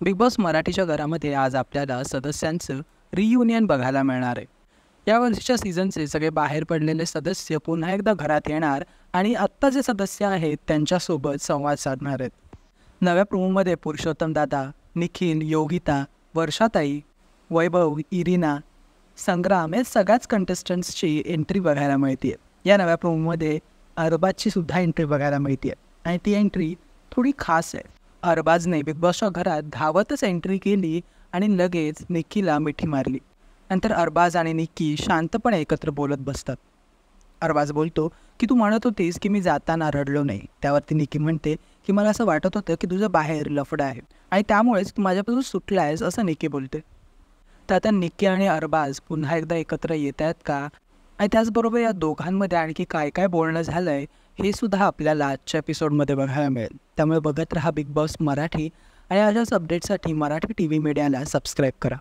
Big boss मराठीच्या घरामध्ये आज आपल्याला सदस्यांचं रियुनियन बघायला मिळणार आहे. या वर्षीच्या सीझनचे सगळे बाहेर पडलेले सदस्य पुन्हा एकदा घरात येणार आणि आत्ता जे सदस्य आहेत त्यांच्यासोबत संवाद साधणार आहेत. नव्या प्रोमोमध्ये पुरुषोत्तम दादा, निखिल, योगिता, वर्षाताई, वैभव, इरिना, संग्राम या सगळ्याच कंटेस्टंट्सची एंट्री बघायला मिळते. या नव्या प्रोमोमध्ये अरबाजची सुद्धा एंट्री बघायला मिळते आणि ती एंट्री थोडी खास आहे. अरबाजने बिग बॉसच्या घरात धावतच एंट्री केली आणि लगेच निक्कीला मिठी मारली. नंतर अरबाज आणि निक्की शांतपणे एकत्र बोलत बसतात. अरबाज बोलतो की तू म्हणत होतीस की मी जाताना रडलो नाही. त्यावरती निक्की म्हणते की मला असं वाटत होतं की तुझं बाहेर लफडं आहे आणि त्यामुळेच तू माझ्यापासून सुटला आहेस असं निक्की बोलते. तर आता निक्की आणि अरबाज पुन्हा एकदा एकत्र येत आहेत का आणि त्याचबरोबर या दोघांमध्ये आणखी काय काय बोलणं झालं आहे हे सुद्धा आपल्याला आजच्या एपिसोडमध्ये बघायला मिळेल. त्यामुळे बघत राहा बिग बॉस मराठी आणि अशाच अपडेटसाठी मराठी TV मीडियाला सबस्क्राईब करा.